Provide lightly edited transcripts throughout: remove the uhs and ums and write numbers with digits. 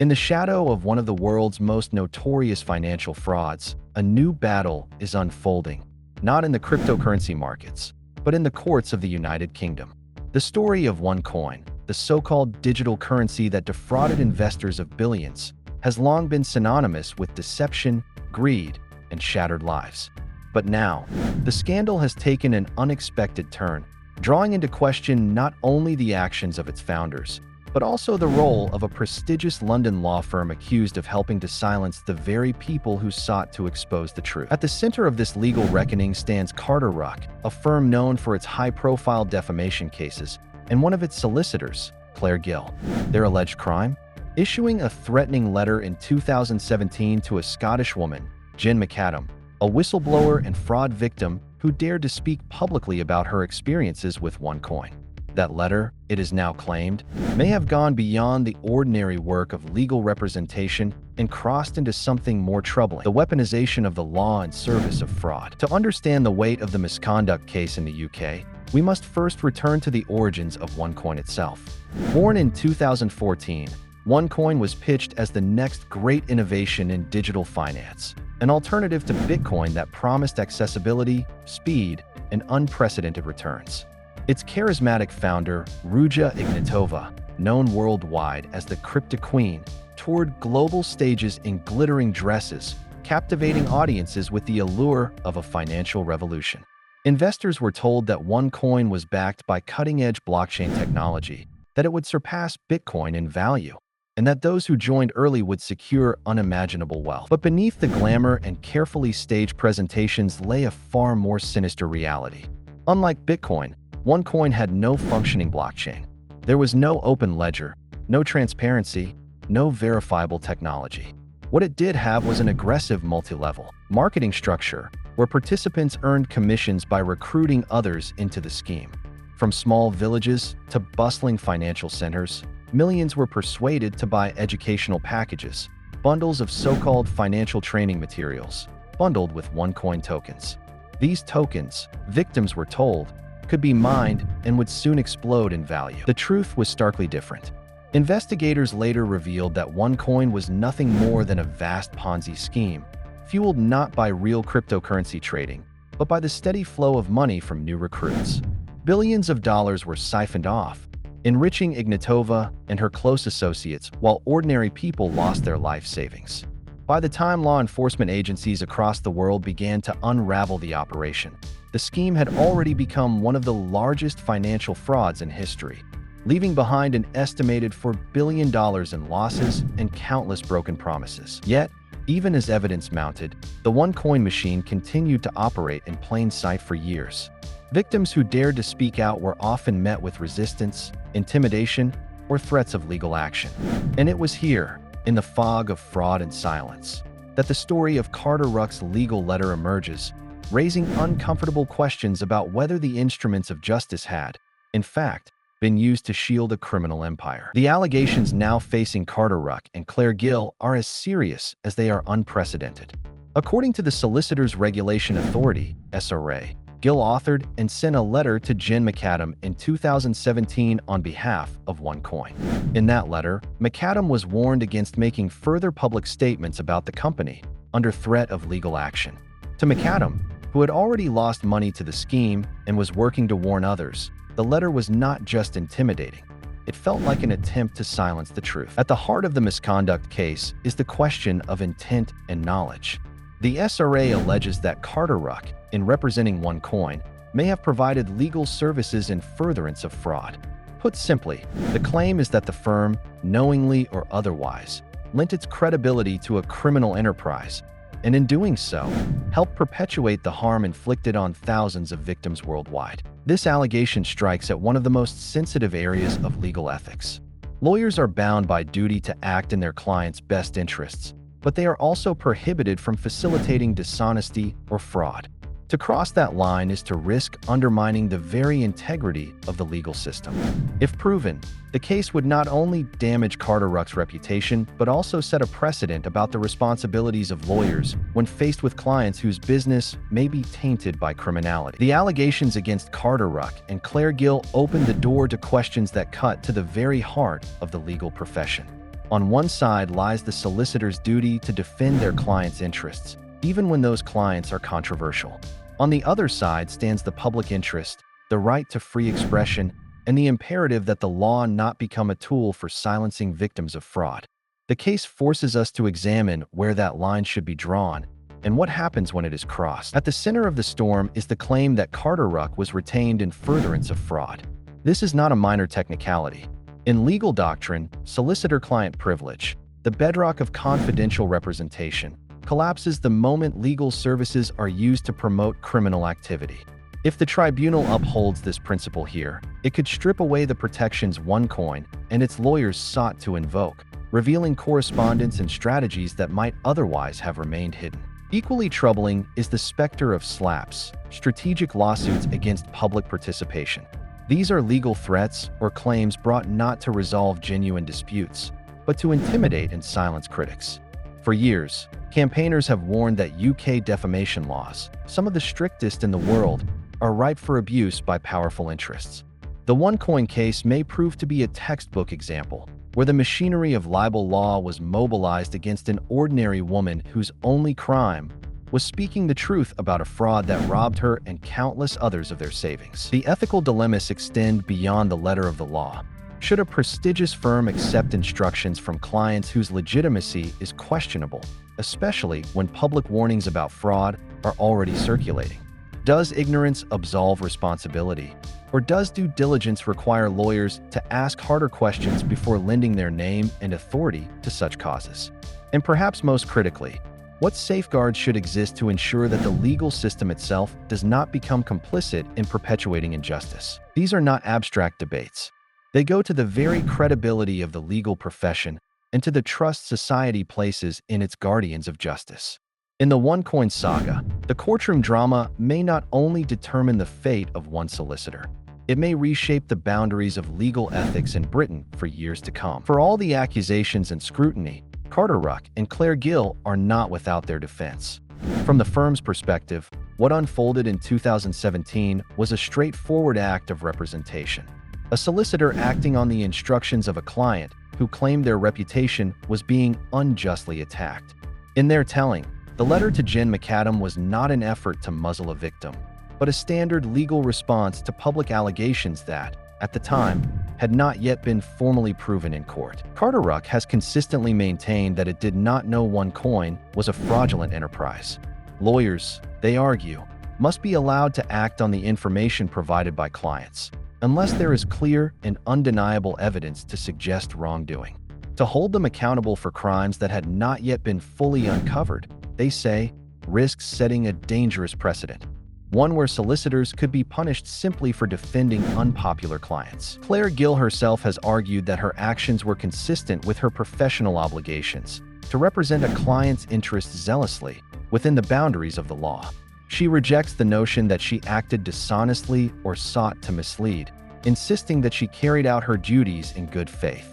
In the shadow of one of the world's most notorious financial frauds, a new battle is unfolding, not in the cryptocurrency markets, but in the courts of the United Kingdom. The story of OneCoin, the so-called digital currency that defrauded investors of billions, has long been synonymous with deception, greed, and shattered lives. But now, the scandal has taken an unexpected turn, drawing into question not only the actions of its founders, but also the role of a prestigious London law firm accused of helping to silence the very people who sought to expose the truth. At the center of this legal reckoning stands Carter-Ruck, a firm known for its high-profile defamation cases, and one of its solicitors, Claire Gill. Their alleged crime? Issuing a threatening letter in 2017 to a Scottish woman, Jen McAdam, a whistleblower and fraud victim who dared to speak publicly about her experiences with OneCoin. That letter, it is now claimed, may have gone beyond the ordinary work of legal representation and crossed into something more troubling: the weaponization of the law in service of fraud. To understand the weight of the Misconduct case in the UK, we must first return to the origins of OneCoin itself. Born in 2014, OneCoin was pitched as the next great innovation in digital finance, an alternative to Bitcoin that promised accessibility, speed, and unprecedented returns. Its charismatic founder, Ruja Ignatova, known worldwide as the Cryptoqueen, toured global stages in glittering dresses, captivating audiences with the allure of a financial revolution. Investors were told that OneCoin was backed by cutting-edge blockchain technology, that it would surpass Bitcoin in value, and that those who joined early would secure unimaginable wealth. But beneath the glamour and carefully staged presentations lay a far more sinister reality. Unlike Bitcoin, OneCoin had no functioning blockchain. There was no open ledger, no transparency, no verifiable technology. What it did have was an aggressive multi-level marketing structure where participants earned commissions by recruiting others into the scheme. From small villages to bustling financial centers, millions were persuaded to buy educational packages, bundles of so-called financial training materials, bundled with OneCoin tokens. These tokens, victims were told, could be mined and would soon explode in value. The truth was starkly different. Investigators later revealed that OneCoin was nothing more than a vast Ponzi scheme, fueled not by real cryptocurrency trading, but by the steady flow of money from new recruits. Billions of dollars were siphoned off, enriching Ignatova and her close associates, while ordinary people lost their life savings. By the time law enforcement agencies across the world began to unravel the operation, the scheme had already become one of the largest financial frauds in history, leaving behind an estimated $4 billion in losses and countless broken promises. Yet, even as evidence mounted, the OneCoin machine continued to operate in plain sight for years. Victims who dared to speak out were often met with resistance, intimidation, or threats of legal action. And it was here, in the fog of fraud and silence, that the story of Carter-Ruck's legal letter emerges, raising uncomfortable questions about whether the instruments of justice had, in fact, been used to shield a criminal empire. The allegations now facing Carter-Ruck and Claire Gill are as serious as they are unprecedented. According to the Solicitors Regulation Authority, SRA, Gill authored and sent a letter to Jen McAdam in 2017 on behalf of OneCoin. In that letter, McAdam was warned against making further public statements about the company under threat of legal action. To McAdam, who had already lost money to the scheme and was working to warn others, the letter was not just intimidating. It felt like an attempt to silence the truth. At the heart of the Misconduct case is the question of intent and knowledge. The SRA alleges that Carter-Ruck, in representing OneCoin, may have provided legal services in furtherance of fraud. Put simply, the claim is that the firm, knowingly or otherwise, lent its credibility to a criminal enterprise, and in doing so, helped perpetuate the harm inflicted on thousands of victims worldwide. This allegation strikes at one of the most sensitive areas of legal ethics. Lawyers are bound by duty to act in their clients' best interests, but they are also prohibited from facilitating dishonesty or fraud. To cross that line is to risk undermining the very integrity of the legal system. If proven, the case would not only damage Carter-Ruck's reputation, but also set a precedent about the responsibilities of lawyers when faced with clients whose business may be tainted by criminality. The allegations against Carter-Ruck and Claire Gill opened the door to questions that cut to the very heart of the legal profession. On one side lies the solicitor's duty to defend their client's interests, even when those clients are controversial. On the other side stands the public interest, the right to free expression, and the imperative that the law not become a tool for silencing victims of fraud. The case forces us to examine where that line should be drawn and what happens when it is crossed. At the center of the storm is the claim that Carter-Ruck was retained in furtherance of fraud. This is not a minor technicality. In legal doctrine, solicitor-client privilege, the bedrock of confidential representation, collapses the moment legal services are used to promote criminal activity. If the tribunal upholds this principle here, it could strip away the protections OneCoin and its lawyers sought to invoke, revealing correspondence and strategies that might otherwise have remained hidden. Equally troubling is the specter of SLAPs, strategic lawsuits against public participation. These are legal threats or claims brought not to resolve genuine disputes, but to intimidate and silence critics. For years, campaigners have warned that UK defamation laws, some of the strictest in the world, are ripe for abuse by powerful interests. The OneCoin case may prove to be a textbook example, where the machinery of libel law was mobilized against an ordinary woman whose only crime was speaking the truth about a fraud that robbed her and countless others of their savings. The ethical dilemmas extend beyond the letter of the law. Should a prestigious firm accept instructions from clients whose legitimacy is questionable, especially when public warnings about fraud are already circulating? Does ignorance absolve responsibility? Or does due diligence require lawyers to ask harder questions before lending their name and authority to such causes? And perhaps most critically, what safeguards should exist to ensure that the legal system itself does not become complicit in perpetuating injustice? These are not abstract debates. They go to the very credibility of the legal profession and to the trust society places in its guardians of justice. In the OneCoin saga, the courtroom drama may not only determine the fate of one solicitor, it may reshape the boundaries of legal ethics in Britain for years to come. For all the accusations and scrutiny, Carter-Ruck and Claire Gill are not without their defense. From the firm's perspective, what unfolded in 2017 was a straightforward act of representation. A solicitor acting on the instructions of a client who claimed their reputation was being unjustly attacked. In their telling, the letter to Jen McAdam was not an effort to muzzle a victim, but a standard legal response to public allegations that, at the time, had not yet been formally proven in court. Carter-Ruck has consistently maintained that it did not know OneCoin was a fraudulent enterprise. Lawyers, they argue, must be allowed to act on the information provided by clients, unless there is clear and undeniable evidence to suggest wrongdoing. To hold them accountable for crimes that had not yet been fully uncovered, they say, risks setting a dangerous precedent, one where solicitors could be punished simply for defending unpopular clients. Claire Gill herself has argued that her actions were consistent with her professional obligations to represent a client's interests zealously within the boundaries of the law. She rejects the notion that she acted dishonestly or sought to mislead, insisting that she carried out her duties in good faith.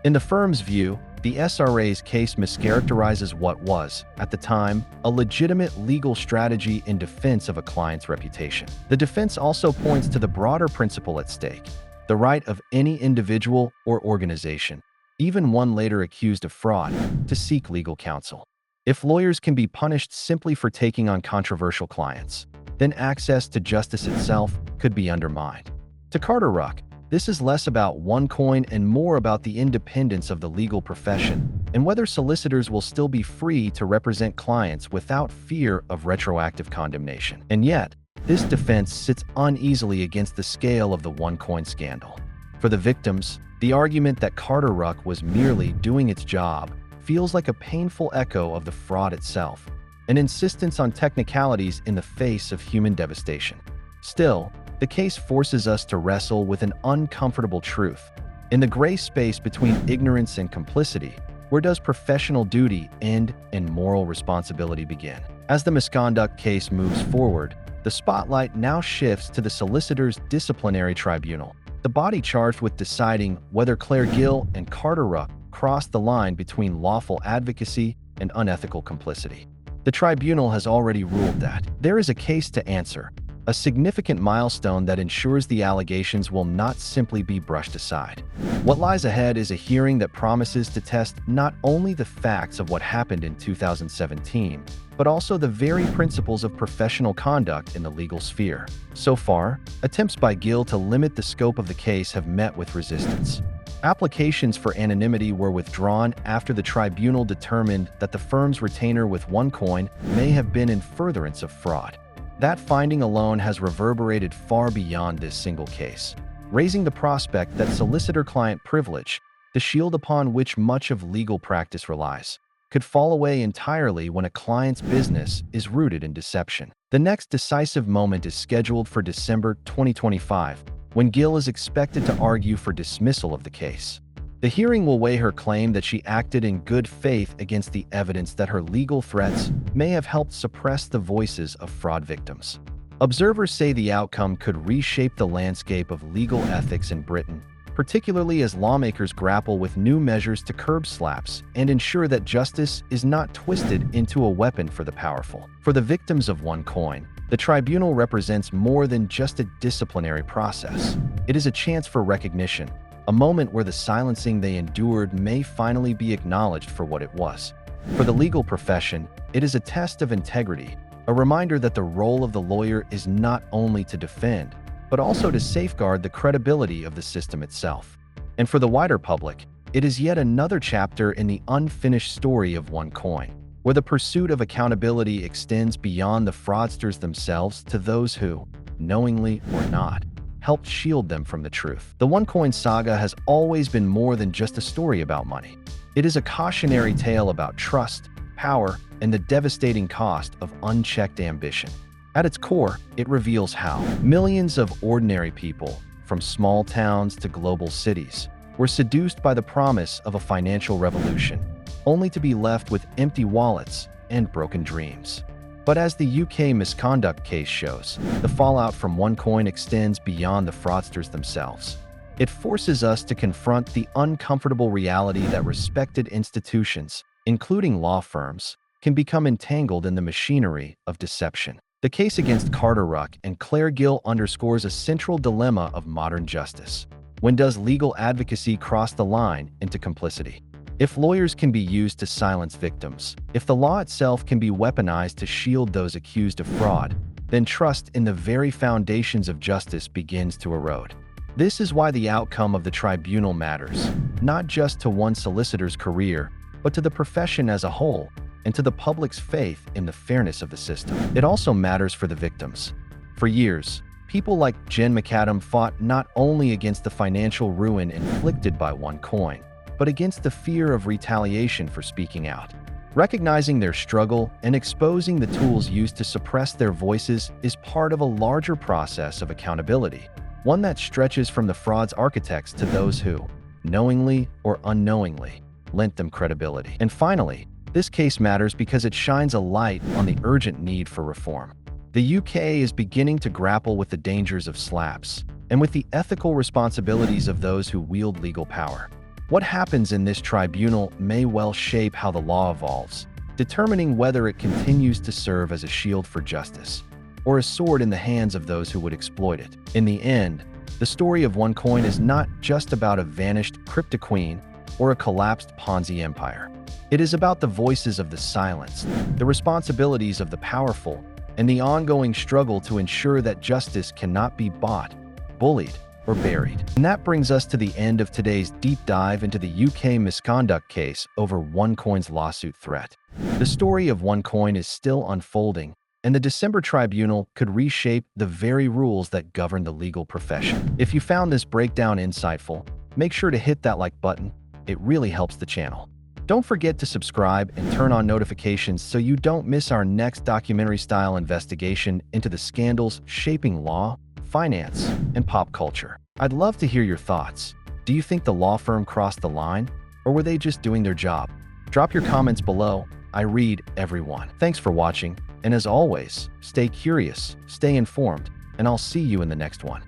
In the firm's view, the SRA's case mischaracterizes what was, at the time, a legitimate legal strategy in defense of a client's reputation. The defense also points to the broader principle at stake, the right of any individual or organization, even one later accused of fraud, to seek legal counsel. If lawyers can be punished simply for taking on controversial clients, then access to justice itself could be undermined. To Carter-Ruck, this is less about OneCoin and more about the independence of the legal profession and whether solicitors will still be free to represent clients without fear of retroactive condemnation. And yet, this defense sits uneasily against the scale of the OneCoin scandal. For the victims, the argument that Carter-Ruck was merely doing its job feels like a painful echo of the fraud itself, an insistence on technicalities in the face of human devastation. Still, the case forces us to wrestle with an uncomfortable truth. In the gray space between ignorance and complicity, where does professional duty end and moral responsibility begin? As the Misconduct case moves forward, the spotlight now shifts to the solicitor's disciplinary tribunal, the body charged with deciding whether Claire Gill and Carter-Ruck crossed the line between lawful advocacy and unethical complicity. The tribunal has already ruled that there is a case to answer, a significant milestone that ensures the allegations will not simply be brushed aside. What lies ahead is a hearing that promises to test not only the facts of what happened in 2017, but also the very principles of professional conduct in the legal sphere. So far, attempts by Gill to limit the scope of the case have met with resistance. Applications for anonymity were withdrawn after the tribunal determined that the firm's retainer with OneCoin may have been in furtherance of fraud. That finding alone has reverberated far beyond this single case, raising the prospect that solicitor-client privilege, the shield upon which much of legal practice relies, could fall away entirely when a client's business is rooted in deception. The next decisive moment is scheduled for December 2025, when Gill is expected to argue for dismissal of the case. The hearing will weigh her claim that she acted in good faith against the evidence that her legal threats may have helped suppress the voices of fraud victims. Observers say the outcome could reshape the landscape of legal ethics in Britain, particularly as lawmakers grapple with new measures to curb slaps and ensure that justice is not twisted into a weapon for the powerful. For the victims of OneCoin, the tribunal represents more than just a disciplinary process. It is a chance for recognition, a moment where the silencing they endured may finally be acknowledged for what it was. For the legal profession, it is a test of integrity, a reminder that the role of the lawyer is not only to defend, but also to safeguard the credibility of the system itself. And for the wider public, it is yet another chapter in the unfinished story of OneCoin, where the pursuit of accountability extends beyond the fraudsters themselves to those who, knowingly or not, helped shield them from the truth. The OneCoin saga has always been more than just a story about money. It is a cautionary tale about trust, power, and the devastating cost of unchecked ambition. At its core, it reveals how millions of ordinary people, from small towns to global cities, were seduced by the promise of a financial revolution, only to be left with empty wallets and broken dreams. But as the UK Misconduct case shows, the fallout from OneCoin extends beyond the fraudsters themselves. It forces us to confront the uncomfortable reality that respected institutions, including law firms, can become entangled in the machinery of deception. The case against Carter-Ruck and Claire Gill underscores a central dilemma of modern justice. When does legal advocacy cross the line into complicity? If lawyers can be used to silence victims, if the law itself can be weaponized to shield those accused of fraud, then trust in the very foundations of justice begins to erode. This is why the outcome of the tribunal matters, not just to one solicitor's career, but to the profession as a whole, and to the public's faith in the fairness of the system. It also matters for the victims. For years, people like Jen McAdam fought not only against the financial ruin inflicted by OneCoin, but against the fear of retaliation for speaking out. Recognizing their struggle and exposing the tools used to suppress their voices is part of a larger process of accountability, one that stretches from the fraud's architects to those who, knowingly or unknowingly, lent them credibility. And finally, this case matters because it shines a light on the urgent need for reform. The UK is beginning to grapple with the dangers of slaps and with the ethical responsibilities of those who wield legal power. What happens in this tribunal may well shape how the law evolves, determining whether it continues to serve as a shield for justice or a sword in the hands of those who would exploit it. In the end, the story of OneCoin is not just about a vanished Cryptoqueen or a collapsed Ponzi empire. It is about the voices of the silenced, the responsibilities of the powerful, and the ongoing struggle to ensure that justice cannot be bought, bullied, or buried. And that brings us to the end of today's deep dive into the UK Misconduct case over OneCoin's lawsuit threat. The story of OneCoin is still unfolding, and the December tribunal could reshape the very rules that govern the legal profession. If you found this breakdown insightful, make sure to hit that like button. It really helps the channel. Don't forget to subscribe and turn on notifications so you don't miss our next documentary-style investigation into the scandals shaping law, finance, and pop culture. I'd love to hear your thoughts. Do you think the law firm crossed the line, or were they just doing their job? Drop your comments below. I read everyone. Thanks for watching, and as always, stay curious, stay informed, and I'll see you in the next one.